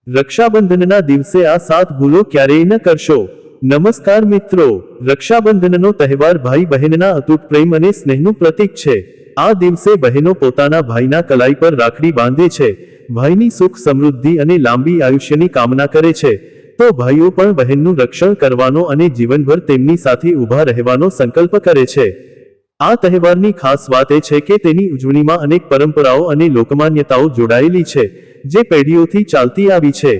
રક્ષાબંધનના દિવસે આ 7 ભૂલો ક્યારેય ન કરશો। નમસ્કાર મિત્રો, રક્ષાબંધનનો તહેવાર ભાઈ બહેનના અતૂટ પ્રેમ અને સ્નેહનું પ્રતીક છે। આ દિવસે બહેનો પોતાના ભાઈના કલાઈ પર રાખડી બાંધે છે, ભાઈની સુખ સમૃદ્ધિ અને લાંબી આયુષ્યની કામના કરે છે, તો ભાઈઓ પણ બહેનનું રક્ષણ કરવાનો અને જીવનભર તેમની સાથે ઊભા રહેવાનો સંકલ્પ કરે છે। આ તહેવારની ખાસ વાત એ છે કે તેની ઉજવણીમાં અનેક પરંપરાઓ અને લોકમાન્યતાઓ જોડાયેલી છે, જે પેઢીઓથી ચાલતી આવી છે।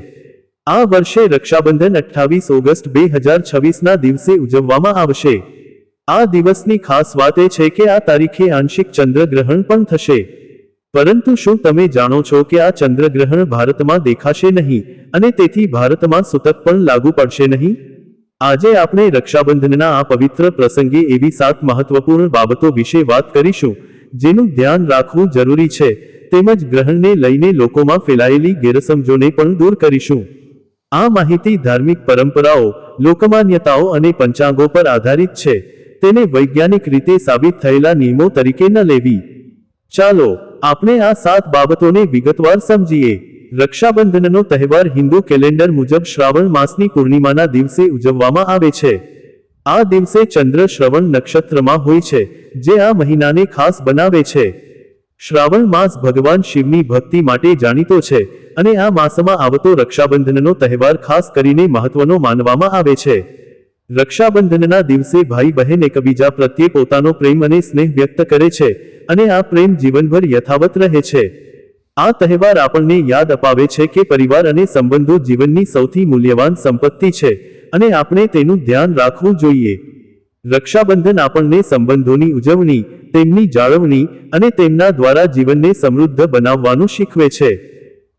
આ વર્ષે રક્ષાબંધન 28 ઓગસ્ટ 2026ના દિવસે ઉજવવામાં આવશે। આ દિવસની ખાસ વાત એ છે કે આ તારીખે આંશિક ચંદ્રગ્રહણ પણ થશે। પરંતુ શું તમે જાણો છો કે આ ચંદ્રગ્રહણ ભારતમાં દેખાશે નહીં, અને તેથી ભારતમાં સૂતક પણ લાગુ પડશે નહીં? આજે આપણે રક્ષાબંધનના આ પવિત્ર પ્રસંગે એવી 7 મહત્વપૂર્ણ બાબતો વિશે વાત કરીશું, જેનું ધ્યાન રાખવું જરૂરી છે, તેમજ ગ્રહણને લઈને લોકોમાં ફેલાયેલી ગેરસમજોને પણ દૂર કરીશું। આ માહિતી ધાર્મિક પરંપરાઓ, લોકમાન્યતાઓ અને પંચાંગો પર આધારિત છે, તેને વૈજ્ઞાનિક રીતે સાબિત થયેલા નિયમો તરીકે ન લેવી। ચાલો આપણે આ 7 બાબતોને વિગતવાર સમજીએ। રક્ષાબંધનનો તહેવાર હિન્દુ કેલેન્ડર મુજબ શ્રાવણ માસની પૂર્ણિમાના દિવસે ઉજવવામાં આવે છે। આ દિવસે ચંદ્ર શ્રવણ નક્ષત્રમાં હોય છે, જે આ મહિનાને ખાસ બનાવે છે। શ્રાવણ માસ ભગવાન શિવની ભક્તિ માટે જાણીતો છે, અને આ માસમાં આવતો રક્ષાબંધનનો તહેવાર ખાસ કરીને મહત્વનો માનવામાં આવે છે। રક્ષાબંધનના દિવસે ભાઈ બહેન એકબીજા પ્રત્યે પોતાનો પ્રેમ અને સ્નેહ વ્યક્ત કરે છે, અને આ પ્રેમ જીવનભર યથાવત રહે છે। આ તહેવાર આપણને યાદ અપાવે છે કે પરિવાર અને સંબંધો જીવનની સૌથી મૂલ્યવાન સંપત્તિ છે, અને આપણે તેનું ધ્યાન રાખવું જોઈએ। રક્ષાબંધન આપણને સંબંધોની ઉજવણી, તેમની જાળવણી અને તેમના દ્વારા જીવનને સમૃદ્ધ બનાવવાનું શીખવે છે।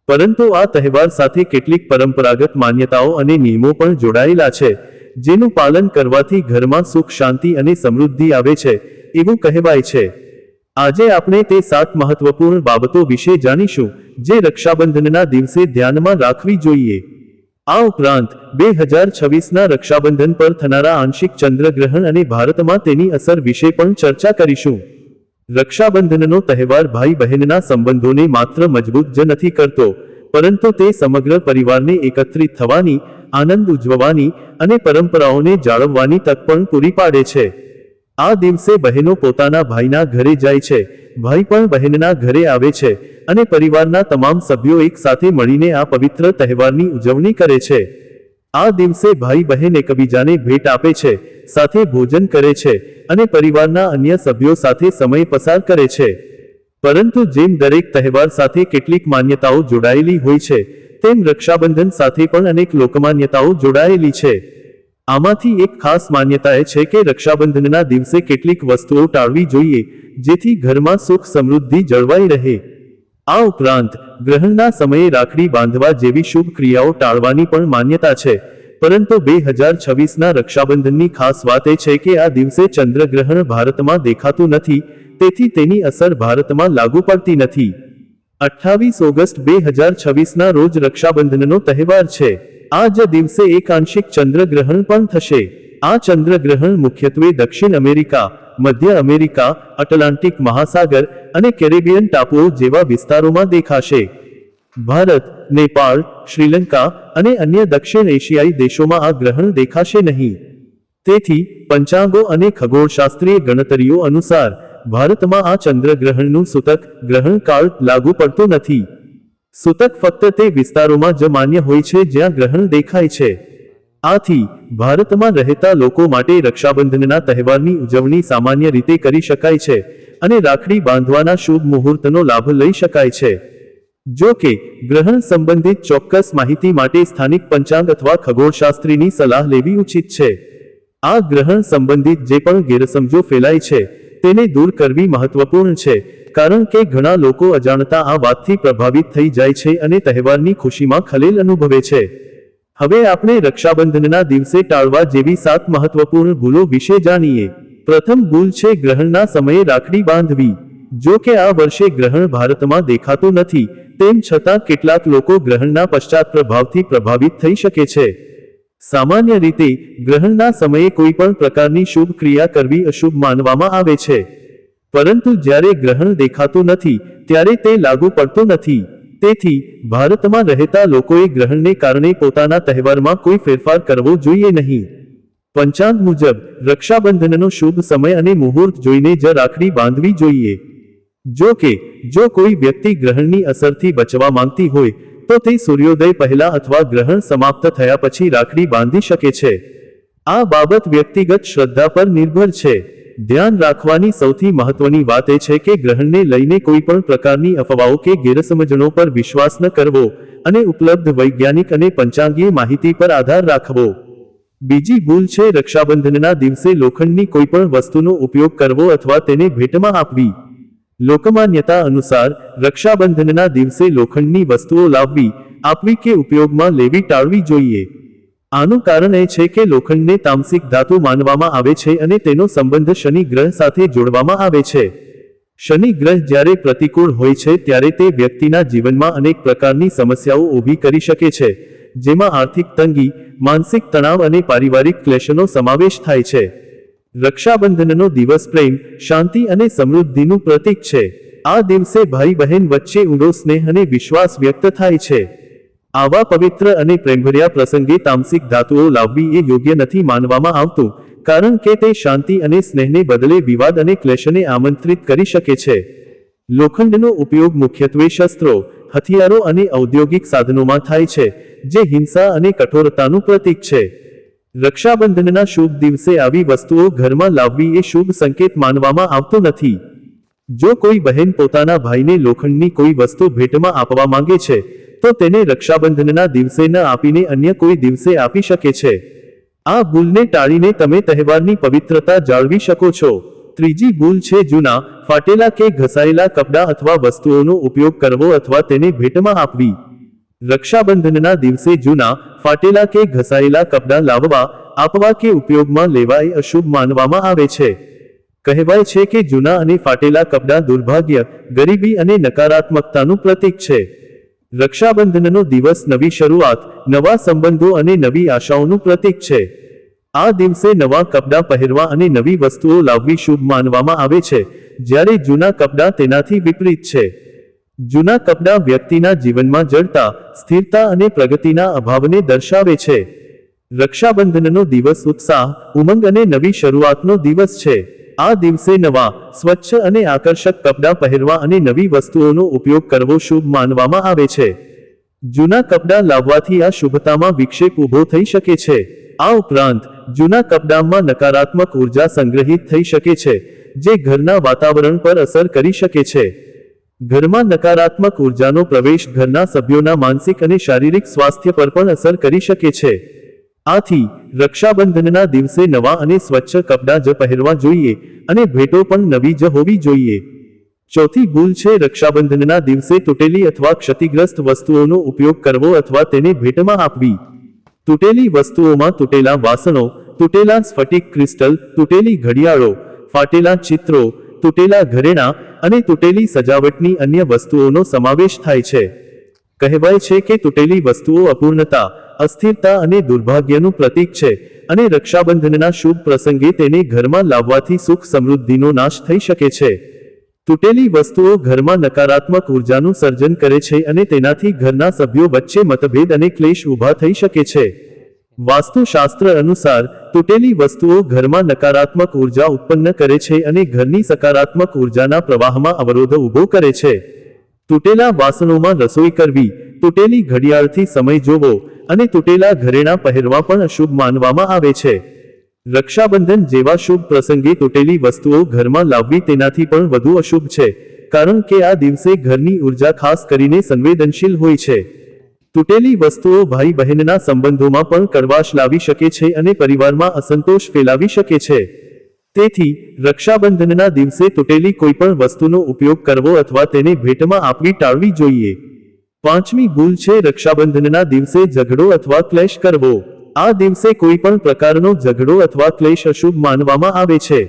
પરંતુ આ તહેવાર સાથે કેટલીક પરંપરાગત માન્યતાઓ અને નિયમો પણ જોડાયેલા છે, જેનું પાલન કરવાથી ઘરમાં સુખ, શાંતિ અને સમૃદ્ધિ આવે છે, એવું કહેવાય છે। આજે આપણે તે 7 મહત્વપૂર્ણ બાબતો વિશે જાણીશું, જે રક્ષાબંધનના દિવસે ધ્યાનમાં રાખવી જોઈએ। આ ઉપરાંત 2026ના રક્ષાબંધન પર થનારા આંશિક ચંદ્રગ્રહણ અને ભારતમાં તેની અસર વિશે પણ ચર્ચા કરીશું। રક્ષાબંધનનો તહેવાર ભાઈ બહેનના સંબંધોને માત્ર મજબૂત જ નથી કરતો, પરંતુ તે સમગ્ર પરિવારને એકત્રિત થવાની, આનંદ ઉજવવાની અને પરંપરાઓને જાળવવાની તક પણ પૂરી પાડે છે। આ દિવસે બહેનો પોતાના ભાઈના ઘરે જાય છે, ભાઈ પણ બહેનના ઘરે આવે છે, અને પરિવારના તમામ સભ્યો એક સાથે મળીને આ પવિત્ર તહેવારની ઉજવણી કરે છે। આ દિવસે ભાઈ બહેન એકબીજાને ભેટ આપે છે, સાથે ભોજન કરે છે, અને પરિવારના અન્ય સભ્યો સાથે સમય પસાર કરે છે। પરંતુ જેમ દરેક તહેવાર સાથે કેટલીક માન્યતાઓ જોડાયેલી હોય છે, તેમ રક્ષાબંધન સાથે પણ અનેક લોકમાન્યતાઓ જોડાયેલી છે। આમાંથી એક ખાસ માન્યતા એ છે કે રક્ષાબંધનના દિવસે કેટલીક વસ્તુઓ ટાળવી જોઈએ, જેથી ઘરમાં સુખ સમૃદ્ધિ જળવાઈ રહે। આ ઉપરાંત ગ્રહણના સમયે રાખડી બાંધવા જેવી શુભ ક્રિયાઓ ટાળવાની પણ માન્યતા છે। પરંતુ 2026ના રક્ષાબંધનની ખાસ વાત એ છે કે આ દિવસે ચંદ્રગ્રહણ ભારતમાં દેખાતું નથી, તેથી તેની અસર ભારતમાં લાગુ પડતી નથી। 28 ઓગસ્ટ 2026ના રોજ રક્ષાબંધનનો તહેવાર છે। આ જ દિવસે એક આંશિક ચંદ્રગ્રહણ પણ થશે। આ ચંદ્રગ્રહણ મુખ્યત્વે દક્ષિણ અમેરિકા, મધ્ય અમેરિકા, એટલાન્ટિક મહાસાગર અને કેરેબિયન ટાપુઓ જેવા વિસ્તારોમાં દેખાશે। ભારત, નેપાળ, શ્રીલંકા અને અન્ય દક્ષિણ એશિયાઈ દેશોમાં આ ગ્રહણ દેખાશે નહીં। તેથી પંચાંગો અને ખગોળશાસ્ત્રીય ગણતરીઓ અનુસાર ભારતમાં આ ચંદ્રગ્રહણનું સૂતક ગ્રહણ કાળ લાગુ પડતો નથી। સૂતક ફક્ત તે વિસ્તારોમાં જ માન્ય હોય છે જ્યાં ગ્રહણ દેખાય છે। આથી ભારતમાં રહેતા લોકો માટે રક્ષાબંધનના તહેવારની ઉજવણી સામાન્ય રીતે કરી શકાય છે, અને રાખડી બાંધવાના શુભ મુહૂર્તનો લાભ લઈ શકાય છે। જો કે ગ્રહણ સંબંધિત ચોક્કસ માહિતી માટે સ્થાનિક પંચાંગ અથવા ખગોળશાસ્ત્રીની સલાહ લેવી ઉચિત છે। આ ગ્રહણ સંબંધિત જે પણ ગેરસમજો ફેલાય છે, તેને દૂર કરવી મહત્વપૂર્ણ છે, કારણ કે ઘણા લોકો અજાણતા આ વાતથી પ્રભાવિત થઈ જાય છે અને તહેવારની ખુશીમાં ખલેલ અનુભવે છે। હવે આપણે રક્ષાબંધનના દિવસે ટાળવા જેવી 7 મહત્વપૂર્ણ ભૂલો વિશે જાણીએ। પ્રથમ ભૂલ છે ગ્રહણના સમયે રાખડી બાંધવી। જો કે આ વર્ષે ગ્રહણ ભારતમાં દેખાતું નથી, તેમ છતાં કેટલાક લોકો ગ્રહણના પશ્ચાત પ્રભાવથી પ્રભાવિત થઈ શકે છે। સામાન્ય રીતે ગ્રહણના સમયે કોઈ પણ પ્રકારની શુભ ક્રિયા કરવી અશુભ માનવામાં આવે છે, પરંતુ જ્યારે ગ્રહણ દેખાતું નથી, ત્યારે તે લાગુ પડતું નથી। તેથી ભારતમાં રહેતા લોકોએ ગ્રહણને કારણે પોતાના તહેવારમાં કોઈ ફેરફાર કરવો જોઈએ નહીં. પંચાંગ મુજબ રક્ષાબંધનનો શુભ સમય અને મુહૂર્ત જોઈને જ રાખડી બાંધવી જોઈએ. જો કે જો કોઈ વ્યક્તિ ગ્રહણની અસરથી બચવા માંગતી હોય તો તે સૂર્યોદય પહેલા અથવા ગ્રહણ સમાપ્ત થયા પછી રાખડી બાંધી શકે છે. આ બાબત વ્યક્તિગત શ્રદ્ધા પર નિર્ભર છે. ધ્યાન રાખવાની સૌથી મહત્વની વાત એ છે કે ગ્રહણને લઈને કોઈ પણ પ્રકારની અફવાઓ કે ગેરસમજણો પર વિશ્વાસ ન કરવો અને ઉપલબ્ધ વૈજ્ઞાનિક અને પંચાંગીય માહિતી પર આધાર રાખવો. બીજી ભૂલ છે રક્ષાબંધનના દિવસે લોખંડની કોઈ પણ વસ્તુનો ઉપયોગ કરવો અથવા તેને ભેટમાં આપવી. લોકમાન્યતા અનુસાર રક્ષાબંધનના દિવસે લોખંડની વસ્તુઓ લાવવી, આપવી કે ઉપયોગમાં લેવી ટાળવી જોઈએ. આનું કારણ એ છે કે લોખંડને તામસિક ધાતુ માનવામાં આવે છે અને તેનો સંબંધ શનિ ગ્રહ સાથે જોડવામાં આવે છે. શનિ ગ્રહ જ્યારે પ્રતિકૂળ હોય છે ત્યારે તે વ્યક્તિના જીવનમાં અનેક પ્રકારની સમસ્યાઓ ઊભી કરી શકે છે, જેમાં આર્થિક તંગી, માનસિક તણાવ અને પારિવારિક ક્લેશનો સમાવેશ થાય છે. રક્ષાબંધનનો દિવસ પ્રેમ, શાંતિ અને સમૃદ્ધિનું પ્રતીક છે. આ દિવસે ભાઈ બહેન વચ્ચે ઊંડો સ્નેહ અને વિશ્વાસ વ્યક્ત થાય છે. આવા પવિત્ર અને પ્રેમભર્યા પ્રસંગે તામસિક ધાતુઓ લાવવી એ યોગ્ય નથી માનવામાં આવતું, કારણ કે તે શાંતિ અને સ્નેહને બદલે વિવાદ અને ક્લેશને આમંત્રિત કરી શકે છે. લોખંડનો ઉપયોગ મુખ્યત્વે શસ્ત્રો, હથિયારો અને ઔદ્યોગિક સાધનોમાં થાય છે, જે હિંસા અને કઠોરતાનું પ્રતીક છે. રક્ષાબંધનના શુભ દિવસે આવી વસ્તુઓ ઘરમાં લાવવી એ શુભ સંકેત માનવામાં આવતો નથી. જો કોઈ બહેન પોતાના ભાઈને લોખંડની કોઈ વસ્તુ ભેટમાં આપવા માંગે છે તો તેને રક્ષાબંધનના દિવસે ન આપીને અન્ય કોઈ દિવસે આપી શકે છે. આ ભૂલને ટાળીને તમે તહેવારની પવિત્રતા જાળવી શકો છો. ત્રીજી ભૂલ છે જૂના, ફાટેલા કે ઘસાયેલા કપડાં અથવા વસ્તુઓનો ઉપયોગ કરવો અથવા તેને ભેટમાં આપવી. રક્ષાબંધનના દિવસે જૂના, ફાટેલા કે ઘસાયેલા કપડાં લાવવા, આપવા કે ઉપયોગમાં લેવા એ અશુભ માનવામાં આવે છે. કહેવાય છે કે જૂના અને ફાટેલા કપડાં દુર્ભાગ્ય, ગરીબી અને નકારાત્મકતાનું પ્રતીક છે. રક્ષાબંધનનો દિવસ નવી શરૂઆત, નવા સંબંધો અને નવી આશાઓનું પ્રતીક છે. આ દિવસે નવા કપડાં પહેરવા અને નવી વસ્તુઓ લાવવી શુભ માનવામાં આવે છે, જ્યારે જૂના કપડાં તેનાથી વિપરીત છે. જૂના કપડાં વ્યક્તિના જીવનમાં જડતા, સ્થિરતા અને પ્રગતિના અભાવને દર્શાવે છે. રક્ષાબંધનનો દિવસ ઉત્સાહ, ઉમંગ અને નવી શરૂઆતનો દિવસ છે. આ દિવસે નવા, સ્વચ્છ અને આકર્ષક કપડાં પહેરવા અને નવી વસ્તુઓનો ઉપયોગ કરવો શુભ માનવામાં આવે છે. જૂના કપડાં લાવવાથી આ શુભતામાં વિક્ષેપ ઊભો થઈ શકે છે. આ ઉપરાંત જૂના કપડાંમાં નકારાત્મક ઉર્જા સંગ્રહિત થઈ શકે છે, જે ઘરના વાતાવરણ પર અસર કરી શકે છે. ઘરમાં નકારાત્મક ઉર્જાનો પ્રવેશ ઘરના સભ્યોના માનસિક અને શારીરિક સ્વાસ્થ્ય પર પણ અસર કરી શકે છે. આથી રક્ષાબંધનના દિવસે નવા અને સ્વચ્છ કપડાં જ પહેરવા જોઈએ અને ભેટો પણ નવી જ હોવી જોઈએ. ચોથી ભૂલ છે રક્ષાબંધનના દિવસે તૂટેલી અથવા ક્ષતિગ્રસ્ત વસ્તુઓનો ઉપયોગ કરવો અથવા તેને ભેટમાં આપવી. તૂટેલી વસ્તુઓમાં તૂટેલા વાસણો, તૂટેલા સ્ફટિક ક્રિસ્ટલ, તૂટેલી ઘડિયાળો, ફાટેલા ચિત્રો, તૂટેલા ઘરેણાં અને તૂટેલી સજાવટની અન્ય વસ્તુઓનો સમાવેશ થાય છે. કહેવાય છે કે તૂટેલી વસ્તુઓ અપૂર્ણતા, અસ્થિરતા અને દુર્ભાગ્યનું પ્રતીક છે અને રક્ષાબંધનના શુભ પ્રસંગે તેને ઘરમાં લાવવાથી સુખ સમૃદ્ધિનો નાશ થઈ શકે છે. તૂટેલી વસ્તુઓ ઘરમાં નકારાત્મક ઉર્જાનું સર્જન કરે છે અને તેનાથી ઘરના સભ્યો વચ્ચે મતભેદ અને ક્લેશ ઊભા થઈ શકે છે. વાસ્તુશાસ્ત્ર અનુસાર તૂટેલી વસ્તુઓ ઘરમાં નકારાત્મક ઉર્જા ઉત્પન્ન કરે છે અને ઘરની સકારાત્મક ઉર્જાના પ્રવાહમાં અવરોધ ઊભો કરે છે. તૂટેલા વાસણોમાં રસોઈ કરવી, તૂટેલી ઘડિયાળથી સમય જોવો અને તૂટેલા ઘરેણાં પહેરવા પણ અશુભ માનવામાં આવે છે. રક્ષાબંધન જેવા શુભ પ્રસંગે તૂટેલી વસ્તુઓ ઘરમાં લાવવી તેનાથી પણ વધુ અશુભ છે, કારણ કે આ દિવસે ઘરની ઉર્જા ખાસ કરીને સંવેદનશીલ હોય છે. તૂટેલી વસ્તુઓ ભાઈ બહેનના સંબંધોમાં પણ કડવાશ લાવી શકે છે અને પરિવારમાં અસંતોષ ફેલાવી શકે છે. તેથી રક્ષાબંધનના દિવસે તૂટેલી કોઈપણ વસ્તુનો ઉપયોગ કરવો અથવા તેને ભેટમાં આપવી ટાળવી જોઈએ. પાંચમી ભૂલ છે રક્ષાબંધનના દિવસે ઝઘડો અથવા ક્લેશ કરવો. આ દિવસે કોઈ પણ પ્રકારનો ઝઘડો અથવા ક્લેશ અશુભ માનવામાં આવે છે.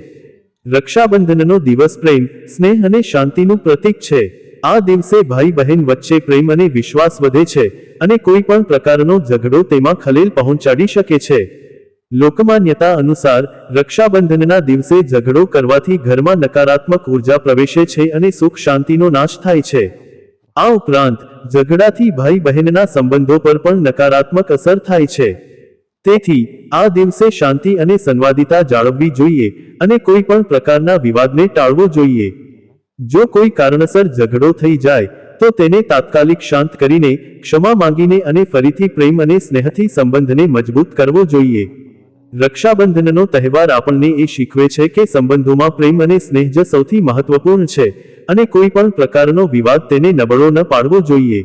રક્ષાબંધનનો દિવસ પ્રેમ, સ્નેહ અને શાંતિનું પ્રતીક છે. આ દિવસે ભાઈ બહેન વચ્ચે પ્રેમ અને વિશ્વાસ વધે છે અને કોઈ પણ પ્રકારનો ઝઘડો તેમાં ખલેલ પહોંચાડી શકે છે. લોકમાન્યતા અનુસાર રક્ષાબંધનના દિવસે ઝઘડો કરવાથી ઘરમાં નકારાત્મક ઉર્જા પ્રવેશે છે અને સુખ શાંતિનો નાશ થાય છે. આ ઉપરાંત ઝઘડાથી ભાઈ બહેનના સંબંધો પર પણ નકારાત્મક અસર થાય છે. તેથી આ દિવસે શાંતિ અને સંવાદિતા જાળવવી જોઈએ અને કોઈ પણ પ્રકારના વિવાદને ટાળવો જોઈએ. જો કોઈ કારણસર ઝઘડો થઈ જાય તો તેને તાત્કાલિક શાંત કરીને ક્ષમા માંગીને અને ફરીથી પ્રેમ અને સ્નેહથી સંબંધને મજબૂત કરવો જોઈએ. રક્ષાબંધનનો તહેવાર આપણને એ શીખવે છે કે સંબંધોમાં પ્રેમ અને સ્નેહ જ સૌથી મહત્વપૂર્ણ છે અને કોઈ પણ પ્રકારનો વિવાદ તેને નબળો ન પાડવો જોઈએ.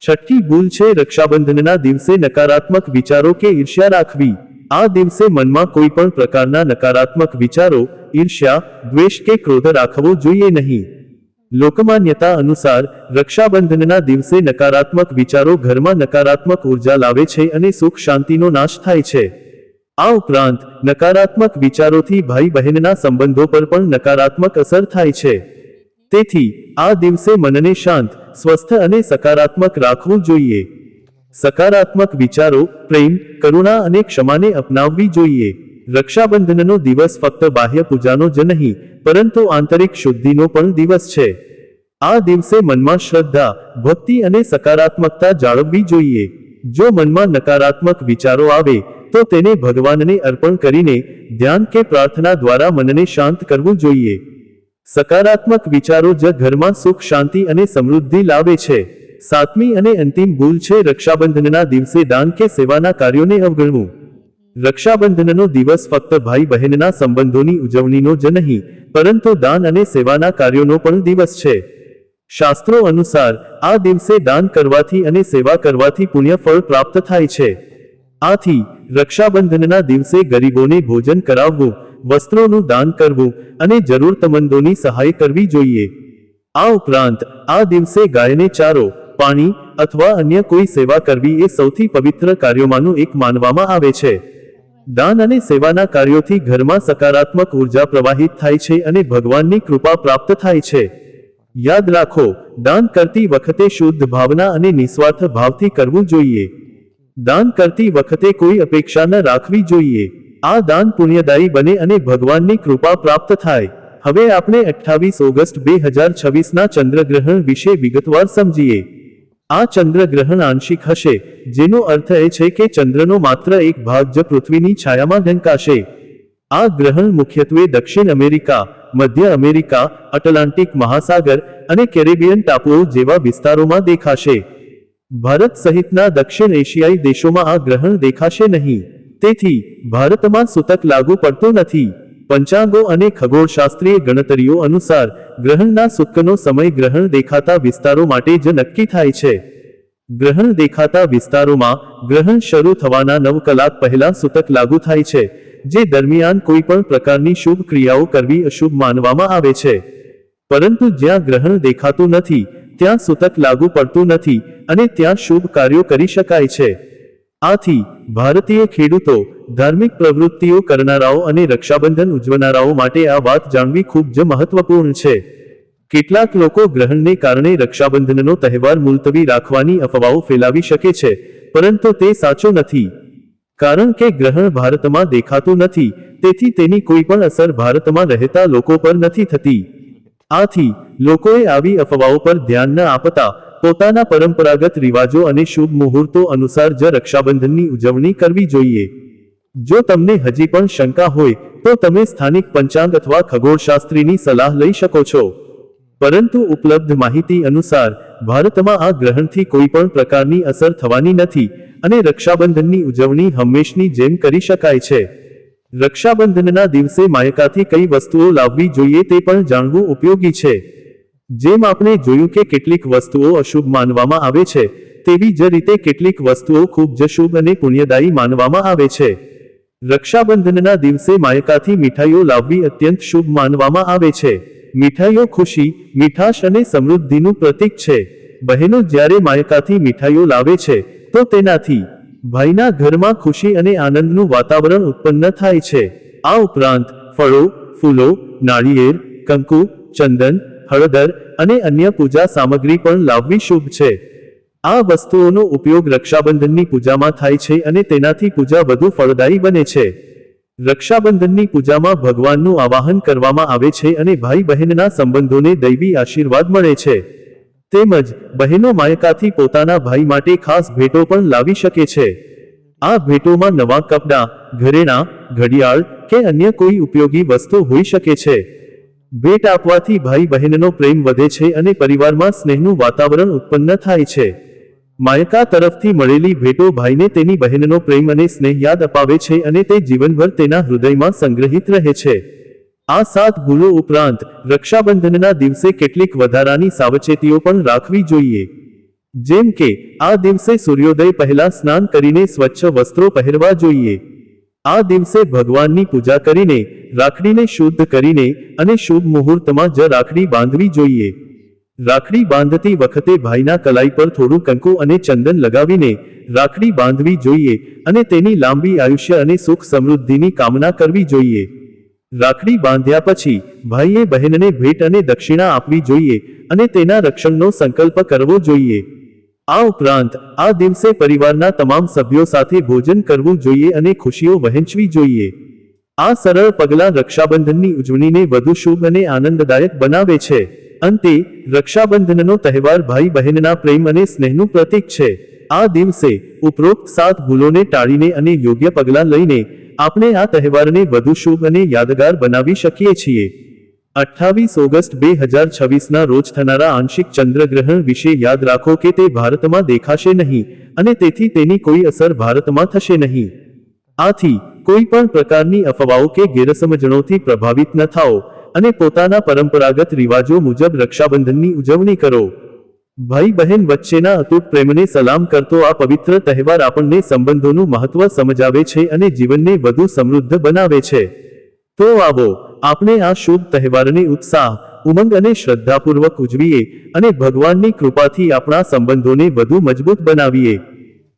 છઠ્ઠી ભૂલ છે રક્ષાબંધનના દિવસે નકારાત્મક વિચારો કે ઈર્ષ્યા રાખવી. આ દિવસે મનમાં કોઈ પણ પ્રકારના નકારાત્મક વિચારો, ઈર્ષ્યા, દ્વેષ કે ક્રોધ રાખવો જોઈએ નહીં. લોકમાન્યતા અનુસાર રક્ષાબંધનના દિવસે નકારાત્મક વિચારો ઘરમાં નકારાત્મક ઉર્જા લાવે છે અને સુખ શાંતિનો નાશ થાય છે. આ ઉપરાંત નકારાત્મક વિચારોથી ભાઈ બહેનના સંબંધો પર પણ નકારાત્મક અસર થાય છે. તેથી આ દિવસે મનને શાંત, સ્વસ્થ અને સકારાત્મક રાખવું જોઈએ. સકારાત્મક વિચારો, પ્રેમ, કરુણા અને ક્ષમાને અપનાવવી જોઈએ. રક્ષાબંધનનો દિવસ ફક્ત બાહ્ય પૂજાનો જ નહીં પરંતુ આંતરિક શુદ્ધિનો પણ દિવસ છે. આ દિવસે મનમાં શ્રદ્ધા, ભક્તિ અને સકારાત્મકતા જાળવવી જોઈએ. જો મનમાં નકારાત્મક વિચારો આવે તો તેને ભગવાનને અર્પણ કરીને ધ્યાન કે પ્રાર્થના દ્વારા મનને શાંત કરવું જોઈએ. સકારાત્મક વિચારો જ ઘરમાં સુખ, શાંતિ અને સમૃદ્ધિ લાવે છે. સાતમી અને અંતિમ ભૂલ છે રક્ષાબંધનના દિવસે દાન કે સેવાના કાર્યોને અવગણવું. રક્ષાબંધનનો દિવસ ફક્ત ભાઈ બહેનના સંબંધોની ઉજવણીનો જ નહીં પરંતુ દાન અને સેવાના કાર્યોનો પણ દિવસ છે. શાસ્ત્રો અનુસાર આ દિવસે દાન કરવાથી અને સેવા કરવાથી પુણ્ય ફળ પ્રાપ્ત થાય છે. આથી રક્ષાબંધનના દિવસે ગરીબોને ભોજન કરાવવું, વસ્ત્રોનું દાન કરવું અને જરૂરતમંદોની સહાય કરવી જોઈએ. આ ઉપરાંત આ દિવસે ગાયને ચારો, પાણી અથવા અન્ય કોઈ સેવા કરવી એ સૌથી પવિત્ર કાર્યોમાંનું એક માનવામાં આવે છે. દાન અને સેવાના કાર્યોથી ઘરમાં સકારાત્મક ઉર્જા પ્રવાહિત થાય છે અને ભગવાનની કૃપા પ્રાપ્ત થાય છે. યાદ રાખો, દાન કરતી વખતે શુદ્ધ ભાવના અને નિસ્વાર્થ ભાવથી કરવું જોઈએ. દાન કરતી વખતે કોઈ અપેક્ષા ન રાખવી જોઈએ. આ દાન પુણ્યદાયી બને અને ભગવાનની કૃપા પ્રાપ્ત થાય. હવે આપણે 28 ઓગસ્ટ 2026ના ચંદ્રગ્રહણ વિશે વિગતવાર સમજીએ. આ ચંદ્રગ્રહણ આંશિક હશે, જેનો અર્થ એ છે કે ચંદ્રનો માત્ર એક ભાગ જ પૃથ્વીની છાયામાં ઢંકાશે. આ ગ્રહણ મુખ્યત્વે દક્ષિણ અમેરિકા, મધ્ય અમેરિકા, એટલાન્ટિક મહાસાગર અને કેરેબિયન ટાપુઓ જેવા વિસ્તારોમાં દેખાશે. ભારત સહિતના દક્ષિણ એશિયાઈ દેશોમાં આ ગ્રહણ દેખાશે નહીં. તેથી ભારતમાં સૂતક લાગુ પડતું નથી. પંચાંગો અને ખગોળશાસ્ત્રીય ગણતરીઓ અનુસાર ગ્રહણના સૂતકનો સમય ગ્રહણ દેખાતા વિસ્તારો માટે જ નક્કી થાય છે. ગ્રહણ દેખાતા વિસ્તારોમાં ગ્રહણ શરૂ થવાના 9 કલાક પહેલા સૂતક લાગુ થાય છે, જે દરમિયાન કોઈ પણ પ્રકારની શુભ ક્રિયાઓ કરવી અશુભ માનવામાં આવે છે. પરંતુ જ્યાં ગ્રહણ દેખાતું નથી ત્યાં સૂતક લાગુ પડતું નથી અને ત્યાં શુભ કાર્યો કરી શકાય છે. આથી ભારતીય ખેડૂતો, ધાર્મિક પ્રવૃત્તિઓ કરનારાઓ અને રક્ષાબંધન ઉજવનારાઓ માટે આ વાત જાણવી ખૂબ જ મહત્વપૂર્ણ છે. કેટલાક લોકો ગ્રહણને કારણે રક્ષાબંધનનો તહેવાર મુલતવી રાખવાની અફવાઓ ફેલાવી શકે છે, પરંતુ તે સાચું નથી. કારણ કે ગ્રહણ ભારતમાં દેખાતું નથી, તેથી તેની કોઈ પણ અસર ભારતમાં રહેતા લોકો પર નથી થતી. આથી લોકોએ આવી અફવાઓ પર ધ્યાન ન આપતા પોતાના પરંપરાગત રિવાજો અને શુભ મુહૂર્તો અનુસાર જ રક્ષાબંધનની ઉજવણી કરવી જોઈએ. જો તમને હજી પણ શંકા હોય તો તમે સ્થાનિક પંચાંગ અથવા ખગોળશાસ્ત્રીની સલાહ લઈ શકો છો. પરંતુ ઉપલબ્ધ માહિતી અનુસાર ભારતમાં આ ગ્રહણથી કોઈ પણ પ્રકારની અસર થવાની નથી અને રક્ષાબંધનની ઉજવણી હંમેશની જેમ કરી શકાય છે. રક્ષાબંધનના દિવસે માયકાથી કઈ વસ્તુઓ લાવવી જોઈએ તે પણ જાણવું ઉપયોગી છે. જેમ આપણે જોયું કે કેટલીક વસ્તુઓ અશુભ માનવામાં આવે છે, તેવી જ રીતે કેટલીક વસ્તુઓ ખૂબ જ શુભ અને પુણ્યદાયી માનવામાં આવે છે. રક્ષાબંધનના દિવસે માયકાથી મીઠાઈઓ લાવવી અત્યંત શુભ માનવામાં આવે છે. મીઠાઈઓ ખુશી, મીઠાશ અને સમૃદ્ધિનું પ્રતીક છે. બહેનો જ્યારે માયકાથી મીઠાઈઓ લાવે છે તો તેનાથી ભાઈના ઘરમાં ખુશી અને આનંદનું વાતાવરણ ઉત્પન્ન થાય છે. આ ઉપરાંત ફળો, ફૂલો, નાળિયેર, કંકુ, ચંદન, હળદર અને અન્ય પૂજા સામગ્રી પણ લાવવી શુભ છે. આ વસ્તુઓનો ઉપયોગ રક્ષાબંધનની પૂજામાં થાય છે અને તેનાથી પૂજા વધુ ફળદાયી બને છે. રક્ષાબંધનની પૂજામાં ભગવાનનું આવાહન કરવામાં આવે છે અને ભાઈ બહેનના સંબંધોને દૈવી આશીર્વાદ મળે છે. તેમજ બહેનો માયકાથી પોતાના ભાઈ માટે ખાસ ભેટો પણ લાવી શકે છે. આ ભેટોમાં નવા કપડાં, ઘરેણાં, ઘડિયાળ કે અન્ય કોઈ ઉપયોગી વસ્તુ હોઈ શકે છે. ભેટ આપવાથી ભાઈ બહેનનો પ્રેમ વધે છે અને પરિવારમાં સ્નેહનું વાતાવરણ ઉત્પન્ન થાય છે. માયકા તરફથી મળેલી ભેટો ભાઈને તેની બહેનનો પ્રેમ અને સ્નેહ યાદ અપાવે છે અને તે જીવનભર તેના હૃદયમાં સંગ્રહિત રહે છે. આ 7 ભૂલો ઉપરાંત રક્ષાબંધનના દિવસે કેટલીક વધારાની સાવચેતીઓ પણ રાખવી જોઈએ. જેમ કે આ દિવસે સૂર્યોદય પહેલા સ્નાન કરીને સ્વચ્છ વસ્ત્રો પહેરવા જોઈએ. આ દિવસે ભગવાનની પૂજા કરીને, રાખડીને શુદ્ધ કરીને અને શુભ મુહૂર્તમાં જ રાખડી બાંધવી જોઈએ. રાખડી બાંધતી વખતે ભાઈના કલાઈ પર થોડું કંકુ અને ચંદન લગાવીને રાખડી બાંધવી જોઈએ અને તેની લાંબી આયુષ્ય અને સુખ સમૃદ્ધિની કામના કરવી જોઈએ. રાખડી બાંધ્યા પછી ભાઈએ બહેનને ભેટ અને દક્ષિણા આપવી જોઈએ અને તેના રક્ષણનો સંકલ્પ કરવો જોઈએ. આ ઉપરાંત આ દિવસે પરિવારના તમામ સભ્યો સાથે ભોજન કરવું જોઈએ અને ખુશીઓ વહેંચવી જોઈએ. આ સરળ પગલાં રક્ષાબંધનની ઉજવણીને વધુ શુભ અને આનંદદાયક બનાવે છે. અંતે, રક્ષાબંધનનો તહેવાર ભાઈ બહેનના પ્રેમ અને સ્નેહનું પ્રતીક છે. આ દિવસે ઉપરોક્ત 7 ભૂલોને ટાળીને અને યોગ્ય પગલાં લઈને આપણે આ તહેવારને વધુ શુભ અને યાદગાર બનાવી શકીએ છીએ. 28 ઓગસ્ટ 2026ના રોજ થનારા આંશિક ચંદ્રગ્રહણ વિશે યાદ રાખો કે તે ભારતમાં દેખાશે નહીં અને તેથી તેની કોઈ અસર ભારતમાં થશે નહીં. આથી કોઈ પણ પ્રકારની અફવાઓ કે ગેરસમજણોથી પ્રભાવિત ન થાઓ અને પોતાના પરંપરાગત રિવાજો મુજબ રક્ષાબંધનની ઉજવણી કરો. ભાઈ બહેન વચ્ચેના અતૂટ પ્રેમને સલામ કરતો આ પવિત્ર તહેવાર આપણને સંબંધોનું મહત્વ સમજાવે છે અને જીવનને વધુ સમૃદ્ધ બનાવે છે. તો આવો આપણે આ શુભ તહેવારને ઉત્સાહ, ઉમંગ અને શ્રદ્ધાપૂર્વક ઉજવીએ અને ભગવાનની કૃપાથી આપણા સંબંધોને વધુ મજબૂત બનાવીએ.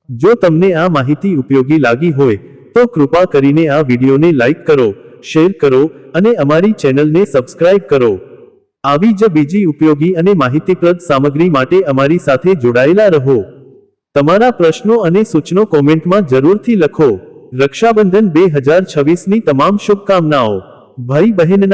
જો તમને આ માહિતી ઉપયોગી લાગી હોય તો કૃપા કરીને આ વિડીયોને લાઈક કરો, શેર કરો અને અમારી ચેનલને સબસ્ક્રાઇબ કરો. આવી જ બીજી ઉપયોગી અને માહિતીપ્રદ સામગ્રી માટે અમારી સાથે જોડાયેલા રહો. તમારા પ્રશ્નો અને સૂચનો કોમેન્ટમાં જરૂરથી લખો. રક્ષાબંધન 2026ની તમામ શુભકામનાઓ. ભાઈ બહેનના